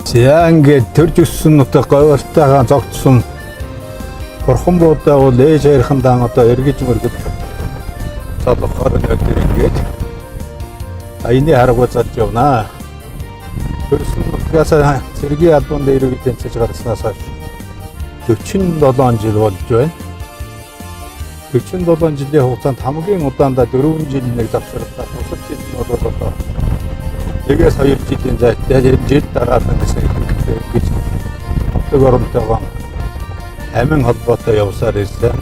За ингээд төрж өссөн нутаг говьртайгаа зогтсон бурхан буудаа бол ээж хайрхандаа одоо эргэж мөргөд цолохоор нөтер ингээд аяны харгуу залж явнаа. Төрсөн нутгаас цэргийн албан дээр иргэд тэнцэж гарснаас хойш 47 жил болж байна. 47 жилийн хугацаанд хамгийн удаандаа 4 жил нэг завсарлаа. Бусад жил нь бол одоо тэгээс 2 жилийн зайтай жил дараад гэсэн гэж нутаг оронтойгоо амин холбоотой явсаар ирлээ.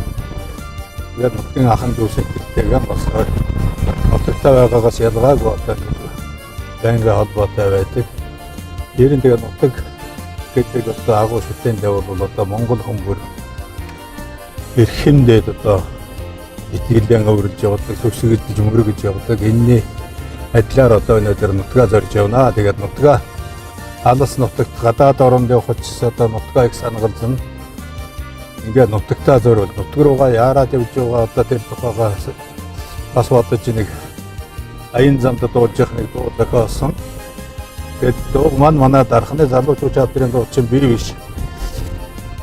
Тэгээд нутгийн ахын дүүсэлтэйгээ бас нутагтай байгаагаас ялгаагүй одоо байнгын холбоотой байдаг. Тэр нь тэгээд нутаг гэдэг одоо агуу шүтээндээ бол одоо Монгол хүмүүр эрхэмдээд одоо итгэлэн өвөрлж явдаг, сүсгэлж мөрөгж явдаг. Энэний адилаар одоо өнөөдөр нутгаа зорж явнаа. Тэгээд нутгаа алс нутагт гадаад оронд явах учраас одоо нутгаа их санагалзна. Ингээд нутагтаа зориул нутг руугаа яарад явж байгаа одоо тэр тухайгаа бас бодож нэг аян замд дуулж явах нэг дуу зохиосон. Тэгээд дуу манай дархны залуучууд чадрын дуу чинь би биш.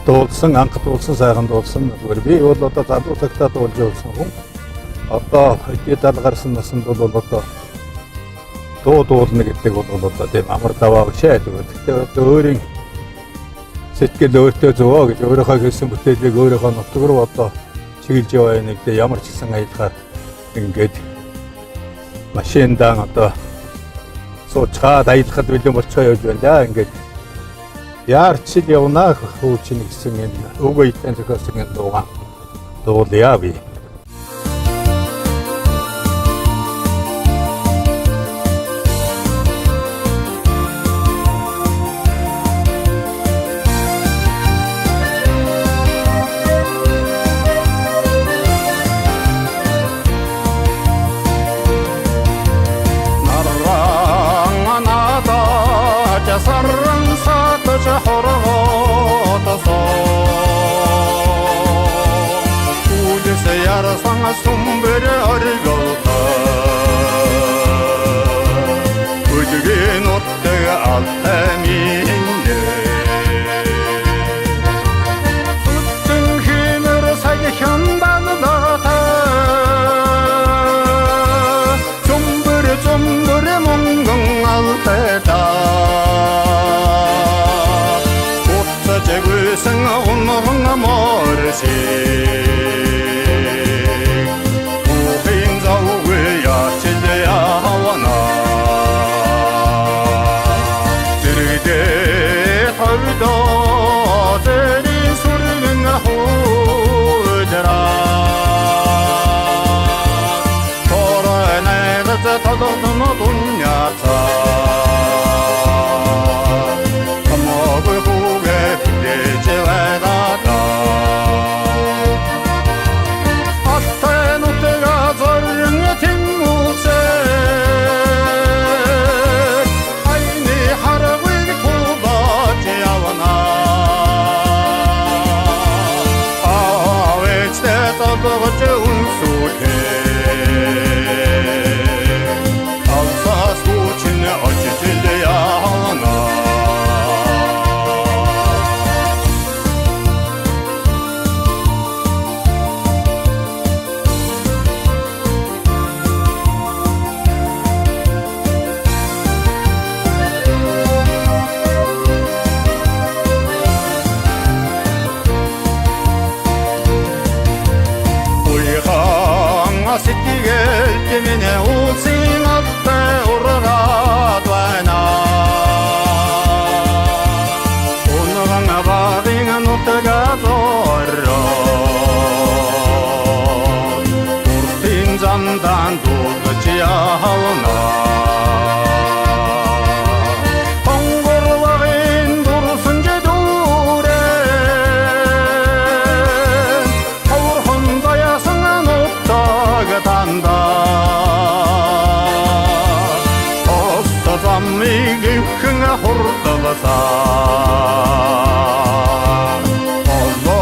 Дуулсан анх дуулсан сайхан дуулсан. Зүгээр би бол одоо залуу цагтаа дуулж явсан хүн. Одоо хэдийдэл гарсан наснд бол одоо дуу дуулна гэдэг бол одоо тийм амар даваа бишээ. Тэгтээ одоо өөрийн сэтгэл өөртөө зовоо гэж өөрийнхөө хэлсэн бүтээлийг өөрийнхөө нутаг руу одоо чиглэж яваа нэг дэ ямар ч гэсэн аялахаар ингээд машиндан одоо сууцгаад аялахад бэлэн болцоо явж байна да. Ингээд яарч л явнаа хүү чинь гэсэн энэ өвөө итэн зохиосон энэ дуулъя би. Sumber argalta Ucugin ottega alteminde Suttun himur sayhandan data Sumbur mungung alteta Otsa cegusen onunga morsi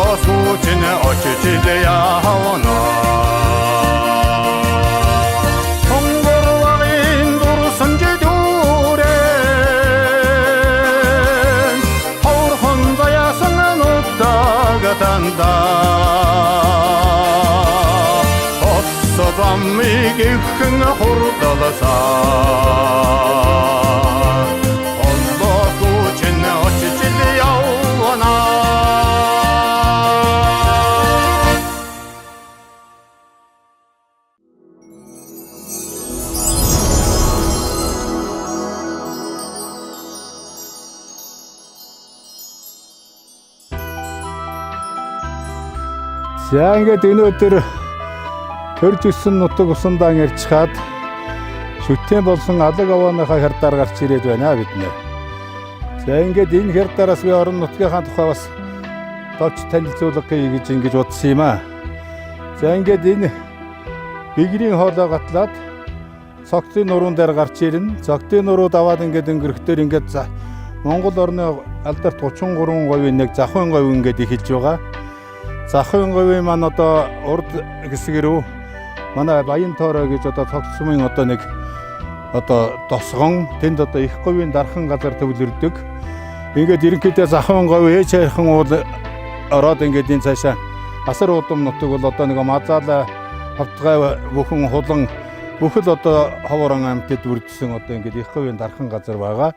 Allah suçine açıcı ya havana Tongor vağin dur замыг ихэн хурдалсан Аллах үчин очиж л явна За ингээд өнөөдөр төрж өссөн нутаг усандаа ярьцгаад шүтэн болсон алаг овооныхаа хярдаар гарч ирээд байна бид нэ. За ингээд энэ хярдаараас би орон нутгийнхаа тухай бас товч танилцуулах гэж ингэж бодсон юм аа. За ингээд энэ бигрийн хоолой гатлаад цогтын нуруунд дээр гарч ирнэ. Цогтын нурууд аваад ингээд өнгөрөхдөр ингээд Монгол орны алдарт 33% нэг захын говь ингээд эхэлж байгаа. Захын говийн маань одоо урд хэсэг рүү манай Баянтоорой гэж одоо цогцсмын одоо нэг одоо тосгон тэнд одоо их говийн дархан газар төвлөрдөг. Ингээд ерөнхийдөө захын говь ээж хайрхан уул ороод ингээд энэ цаашаа асар удам нутаг бол одоо нэг мазаалаа хавтгай бүхэн хулан бүхэл одоо ховорон амьтад үрдсэн одоо ингээд их говийн дархан газар байгаа.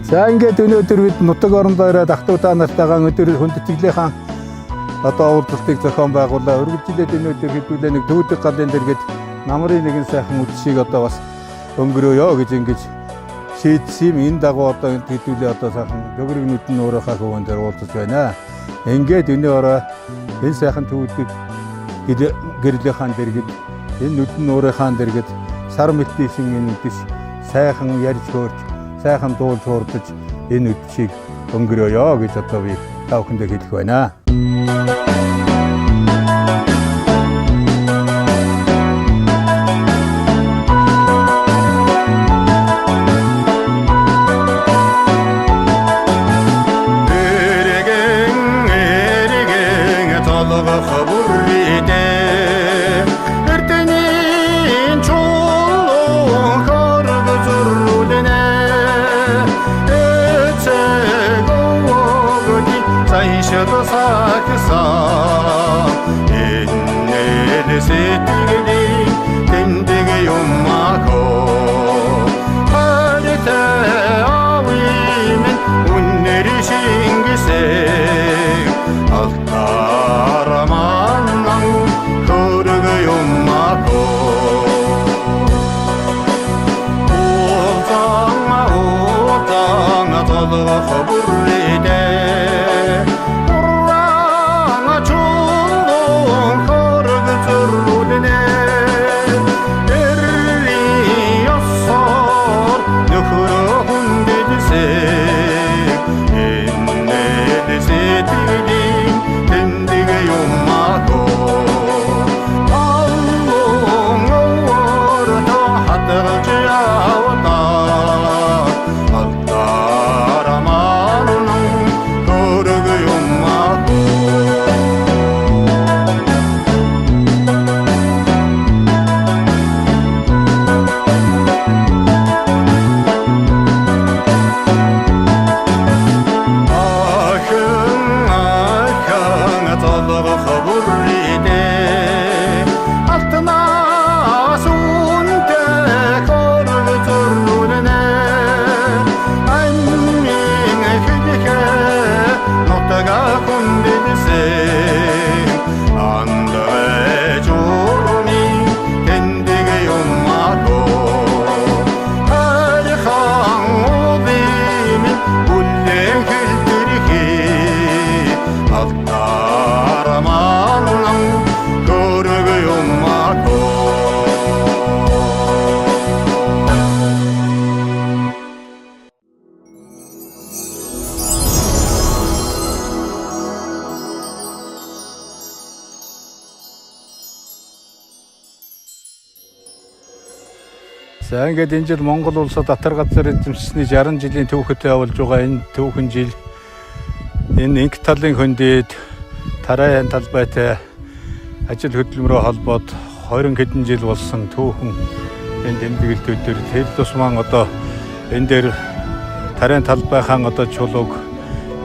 За ингээд өнөөдөр бид нутаг орондоо ирээд ахтуудаа нартайгаа өнөөдөр хүндэтгэлийн одоо уулзалтыг зохион байгуулаа. Үргэлжлээд өнөөдөр хэдүүлээ нэг төвөдөг галын дэргэд намрын нэгэн сайхан үдшийг одоо бас өнгөрөөё гэж ингэж шийдсэн юм. Энэ дагуу одоо хэдүүлээ одоо сайхан төгрөгнүүд нь өөрийнхөө хөвөн дээр уулзаж байна. Ингээд өнөө орой энэ сайхан төвөдөг гэрлийнхаа дэргэд энэ нүдэн өөрийнхөө дэргэд сар мэтийн энэ үдэш сайхан ярьж хөөрч сайхан дуулж хуурдаж энэ үдшийг өнгөрөөё гэж одоо би та бүхэндээ хэлэх байна. За ингээд энэ жил Монгол улсад Татар газар эзэмшсэний 60 жилийн түүхэт явуулж байгаа энэ түүхэн жил энэ инк талын хөндийд тараан талбайтай ажил хөдөлмөрөө холбоод 20 хэдэн жил болсон түүхэн энэ тэмдэглэлтүүд төр тэл тусман одоо энэ дээр тараан талбайхан одоо чулууг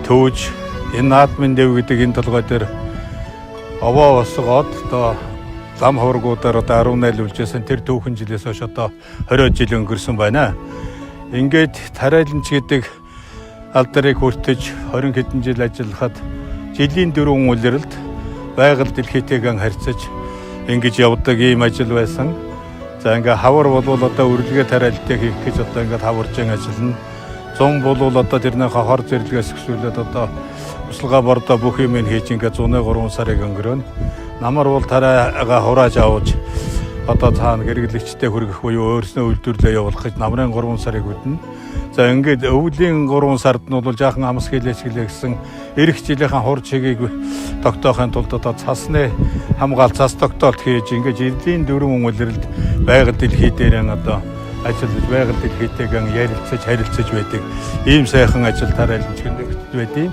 төөж энэ наадмын дэв гэдэг энэ толгой дээр овоо осгоод одоо зам хургуудаар одоо 10 найлуулжсэн тэр түүхэн жилээс хойш одоо 20 жил өнгөрсөн байна. Ингээд тариаланч гэдэг алдарыг хүртэж 20 хэдэн жил ажиллахад жилийн 4 улиралд байгаль дэлхийтэйгэн харьцаж ингэж явдаг ийм ажил байсан. За ингээ хавар болвол одоо үргэлгээ тариалтыг хийх гэж одоо ингээд хаваржин ажиллана. Зун болвол одоо тэрнийхээ хор зэрлэгээс өсвөлээд одоо услага бордоо бүх юм хийж ингээд 103 сарыг өнгөрөөнө. Намар бол тараага хурааж авч одоо цаана гэргэлэгчтэй хүргэх буюу өөрснөө үйлдвэрлэлээ явуулах гэж намрын 3 сарыг хөдөлнө. За ингээд өвлийн 3 сард нь бол жаахан амс хэлээчглээ гэсэн эх жилийнхэн хур чигийг тогтоохын тулд одоо цасны хамгаалт цас тогтоолт хийж ингээд жилийн 4 улиралд байгаль дэлхий дээр одоо ажиллаж байгаль дэлхийтэйгэн ярилцаж харилцаж байдаг. Ийм сайхан ажил тариаланч гэнэ байдیں۔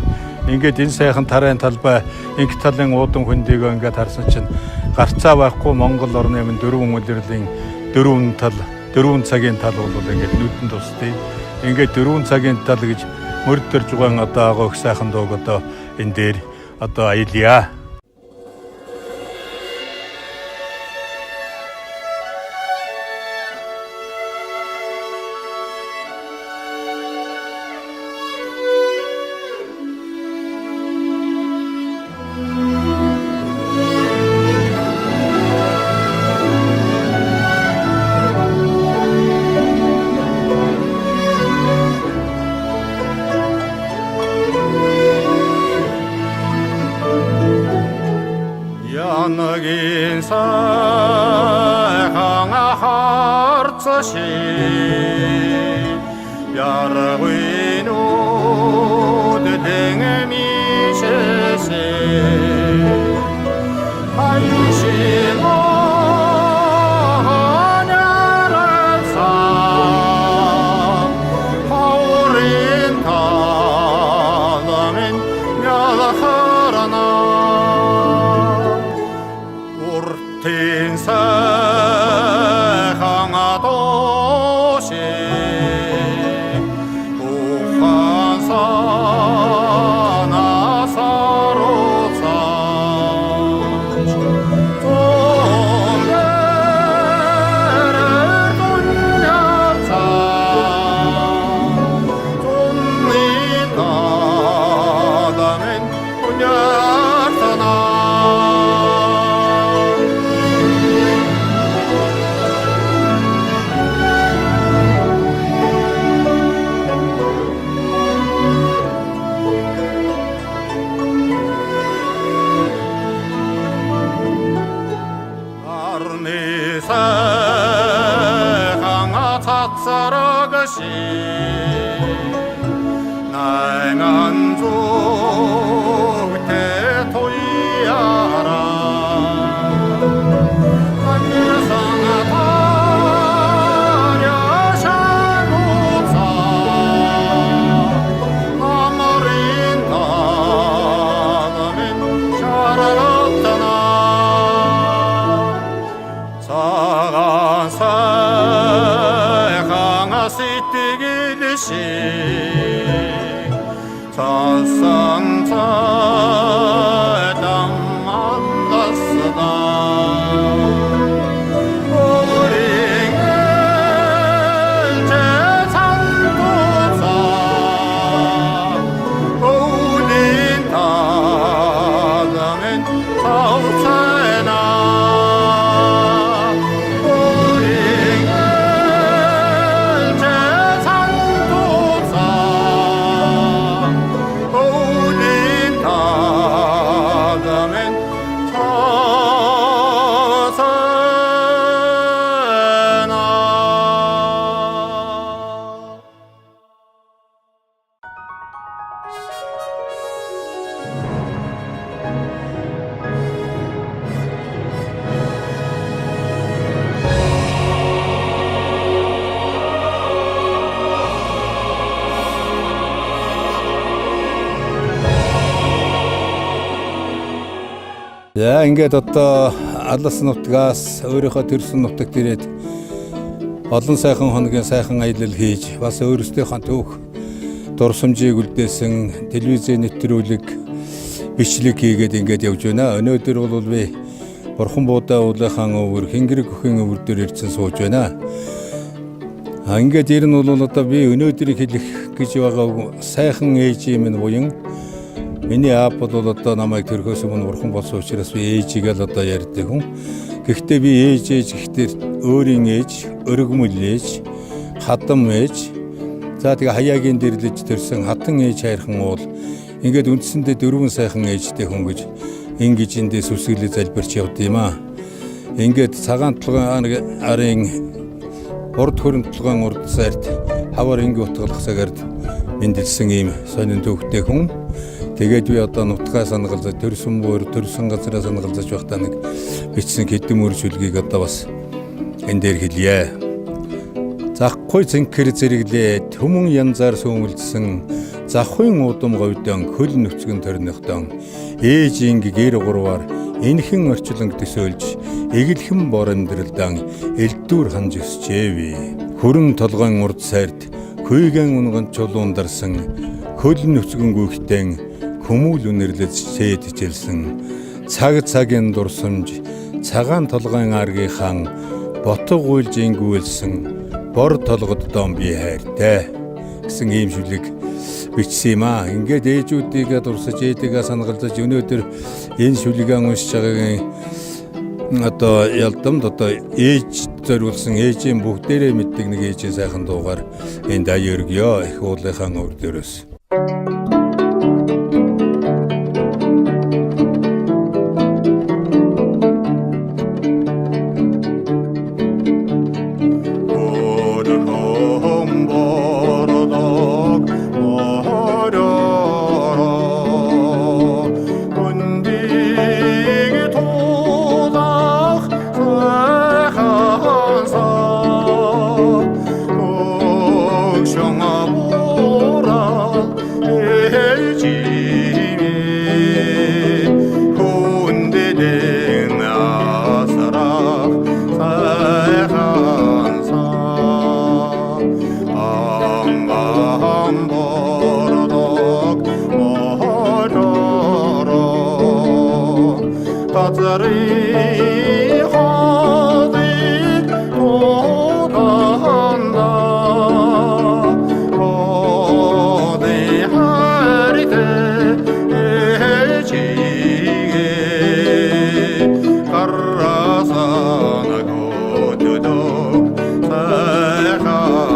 Ингээд энэ сайхан тараан талбай инк талын уудан хөндийгөө ингээд харсан чинь гарцаа байхгүй Монгол орны өмнө 4 улирлын 4 цагийн тал бол ингээд нүдэнд тусдیں۔ Ингээд 4 цагийн тал гэж мөрдөрж байгаа одоо агуу их сайхан дууг одоо энэ дээр одоо аялья. сайхан харцаши яргүйнүүд дэнгэмишэсэ За ингээд одоо алс нутгаас өөрийнхөө төрсөн нутагт ирээд олон сайхан хоногийн сайхан аялал хийж бас өөрсдийнхөө түүх дурсамжийг үлдээсэн телевизийн нэвтрүүлэг бичлэг хийгээд ингээд явж байна. Өнөөдөр бол би Бурхан буудаа уулынхан өвөр Хингэрэг өхөн өвөр дээр ирсэн сууж байна. Ингээд ер нь бол одоо би өнөөдөр хэлэх гэж байгаа сайхан ээжийн минь буян миний аав бол одоо намайг төрхөөс өмнө бурхан болсон учраас би ээжийг л одоо ярьдаг хүн. Гэхдээ би ээж гэхдээ өөрийн ээж, өргөмөл ээж, хадам ээж, за тэгээ хаяагийн дэрлэж төрсэн хатан ээж хайрхан уул ингээд үндсэндээ дөрвөн сайхан ээжтэй хүн гэж ингэж эндээс үсгэлээ залбирч явд юм аа. Ингээд цагаан толгойн арын урд хөрөн толгойн урд сайрт хавар ингээ утгалах цагаар мэндэлсэн ийм сонин төвхтэй хүн. Тэгээд би одоо нутгаа санагалзаж төрсөн бүр төрсөн газараа санагалзаж байхдаа нэг бичсэн хэдэн мөржүүлгийг одоо бас энэ дээр хэлье. Захгүй зинхэр зэрэглээ төмөн янзаар сөөмөлдсөн завхын удам говьдон хөл нүцгэн торнохтон ээжийн гэр гурваар энхэн орчлонг төсөөлж эгэлхэн бор амьдралдан элдүүр ханж өсчээвэ. Хөрөн толгойн урд сайрт хүйгэн унган чулуун дарсан хөл нүцгэн гүйхтэн хүмүүл үнэрлэж сээджилсэн цаг цагийн дурсамж цагаан толгойн аргийнхаа ботго уйлж ингүүлсэн бор толгод дом би хайртай гэсэн ийм шүлэг бичсэн юм аа. Ингээд ээжүүдийгээ дурсаж ээдийгээ санагалзаж өнөөдөр энэ шүлгээ уншиж байгаагийн одоо ялдамд одоо ээж зориулсан ээжийн бүгдээрээ мэддэг нэг ээжийн сайхан дуугаар энэ дая өргөё их уулынхаа өвөр дээрээс. зарихадик тотанда оди харите эчиге карасана готудок сайхансам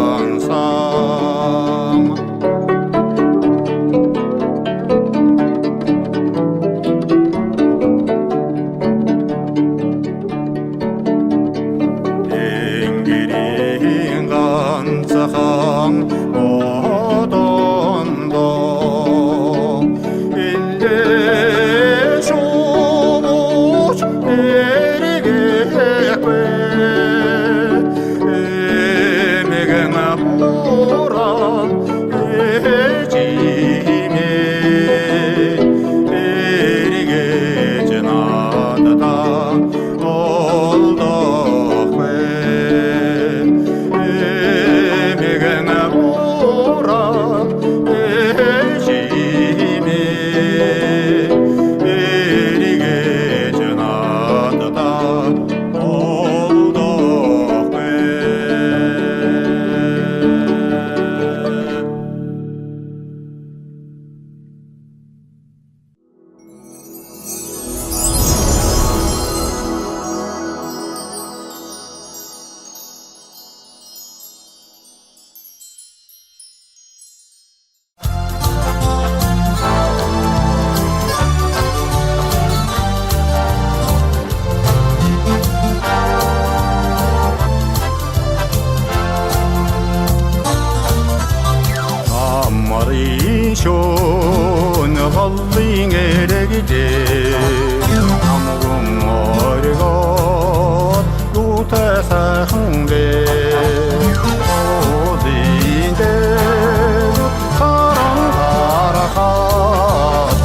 앵기린 간사항 어던도 일레 쇼모ች 에리게que 에메게나 보라 에지메 에리게 제나다다 올도que 에메게나 보라 에지메 에리게 제나다다 올도que Ammarishon halling eregide Amgun orgot lute sahunge Odinde karan harakat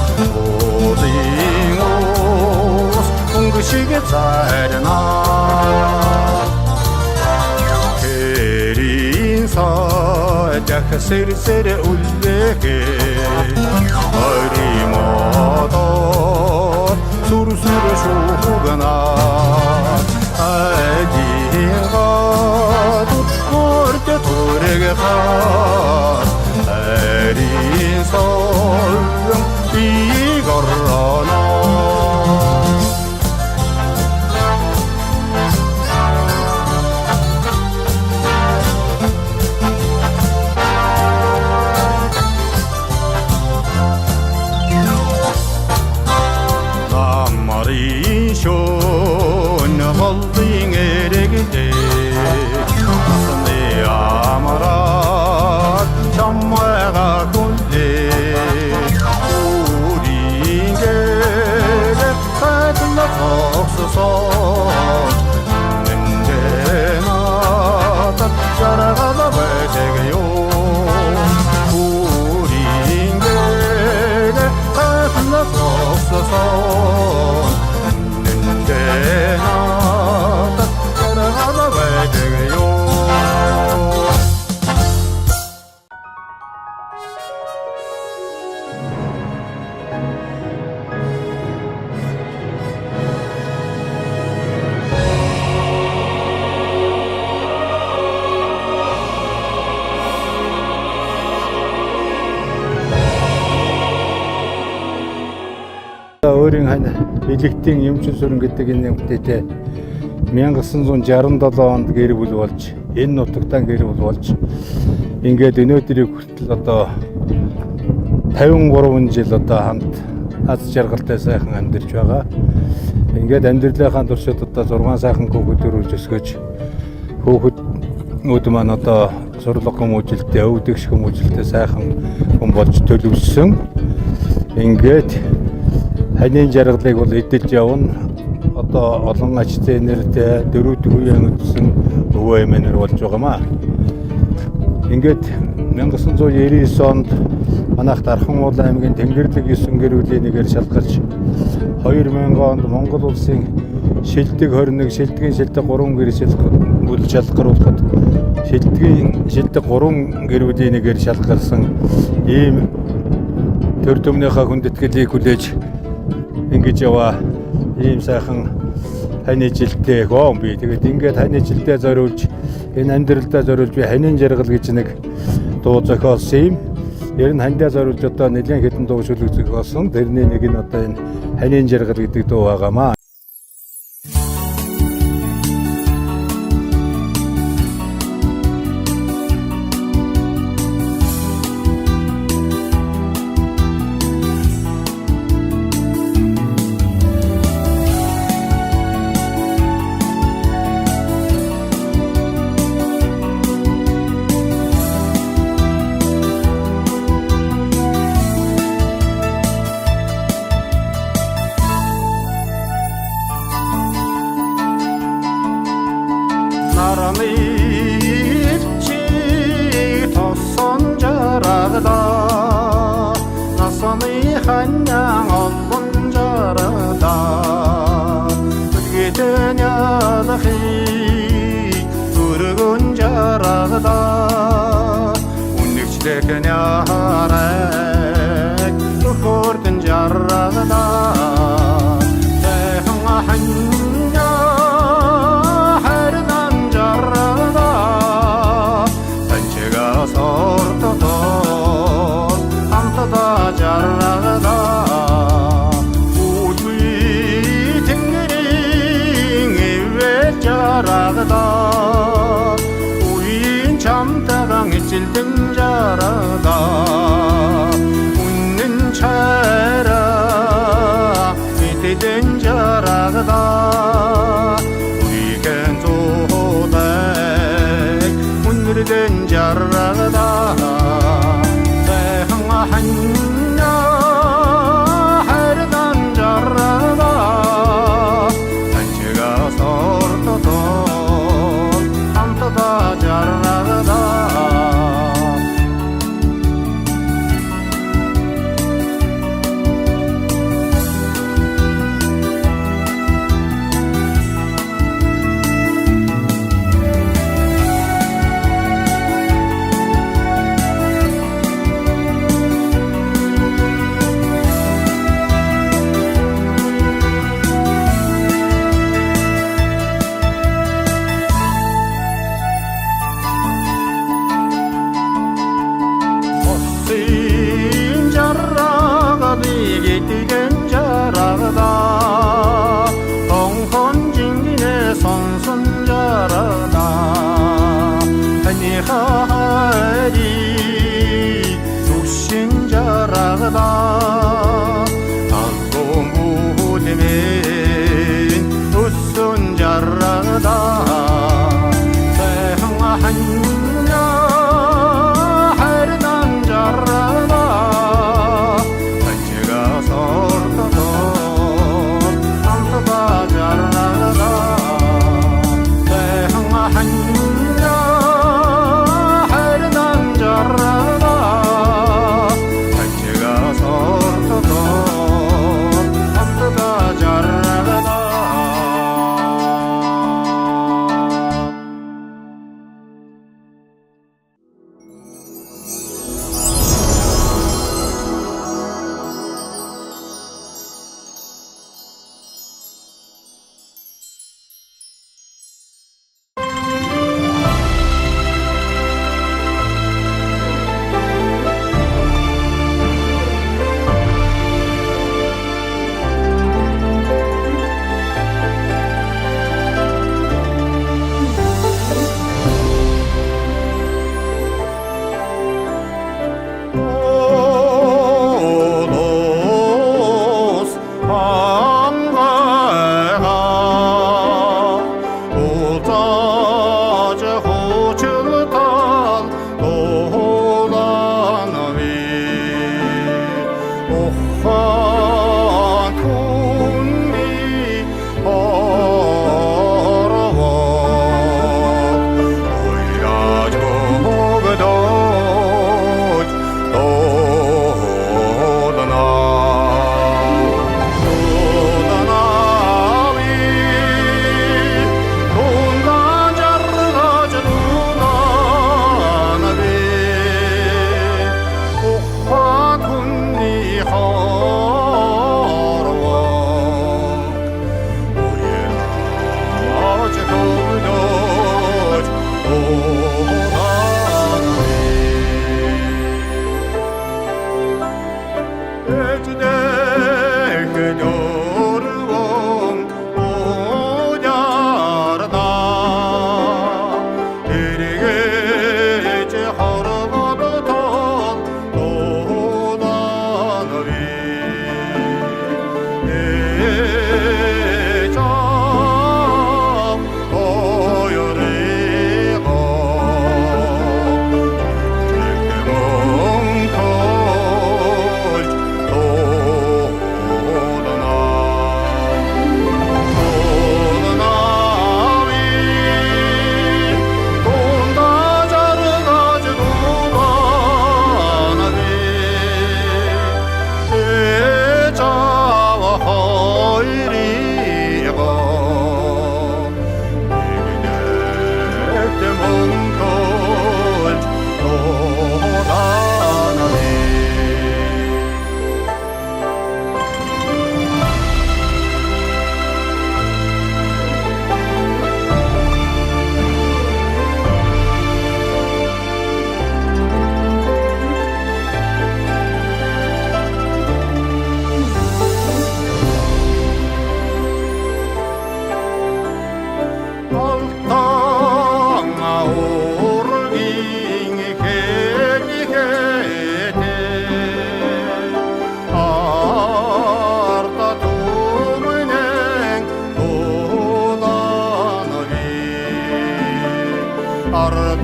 Odingos ungshige zairna Yak seri ulleke Arimodo Sur şugana Adigadu Orte torege khat Erin solum Igorrana Ammarishon halling eregide Asne amarat Chammaga kulle Uringe Katla foxson Nendenata Jaragada vetegeyo Uringe Katla foxson Nendenata Jaragada vetegeyo Өөрийн хань электийн эмчил сүрэн гэдэг энэ нэмтэйтэй 1967 онд гэр бүл болж энэ нутагтаа гэр бүл болж ингээд өнөөдрийг хүртэл одоо 53 жил одоо хамт аз жаргалтай сайхан амьдарч байгаа. Ингээд амьдралынхаа туршид одоо 6 сайхан хүүхэд төрүүлж өсгөж хүүхэднүүд маань одоо сурлага хүмүүжлэлтэй, өвдөгч хүмүүжлэлтэй сайхан хүн болж төлөвлөсөн. Ингээд ханийн жаргалыг бол эдэлж явна. Одоо олон ач зээнэртэй дөрөвдөг үеийн өдсөн өвөө эмээнэр болж байгаамаа. Ингээд 1999 онд манайх Дархан уул аймгийн Тэнгэрлэг 9 гэр бүлийн нэгээр шалгарч 2000 онд Монгол улсын шилдэг 21 шилдгийн шилдэг 3 гэр бүл шалгаруулахад шилдгийн шилдэг 3 гэр бүлийн нэгээр шалгарсан ийм төр төмнийхээ хүндэтгэлийг хүлээж ингэж яваа ийм сайхан хань жилтэй гом би. Тэгээд ингээд хань жилдээ зориулж энэ амьдралдаа зориулж би ханийн жаргал гэж нэг дуу зохиолсон юм. Ер нь хандаа зориулж одоо нэлээд хэдэн дуу шүлэг зохиолсон. Тэрний нэг нь одоо энэ ханийн жаргал гэдэг дуу байгаамаа. Нармичи тосон жарагда насаны ханьян олон жарагда үдгэтэн ядахи өргөн жарагда үнэгчлэхэн яраг өхөрдөн жарагда тэхэн хань 우린 참다강에 찔든 자라다 웃는 차라 밑에 된 자라다 우리겐 조대 오늘이 된 자라다 대항아 한나 하르단 자라다 단체가 서르떠도 이기는 자라다 동헌진gin의 선선 자라다 하니하리 육신 자라다 안고 무대면 웃선 자라다 대흥아 한냐 하르단 자라다 어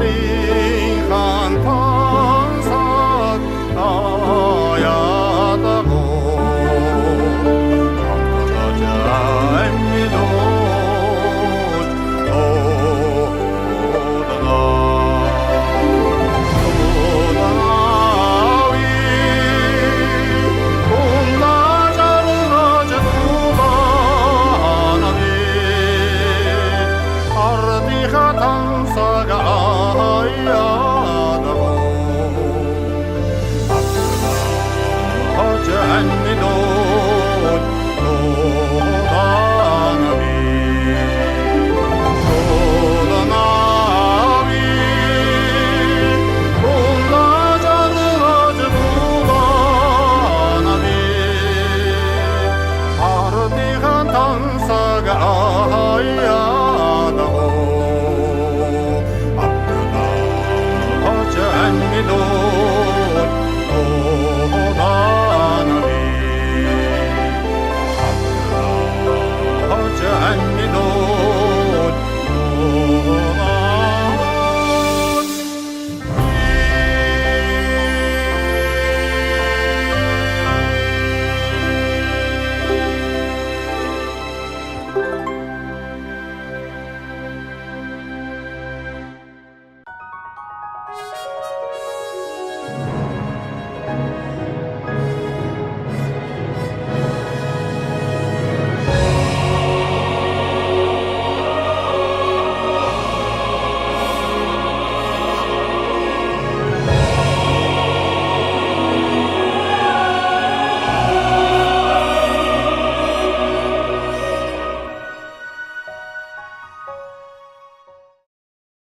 Артихан тансаг аядаго амгажаймидот оданави уннажаргаждубанави артиха тансага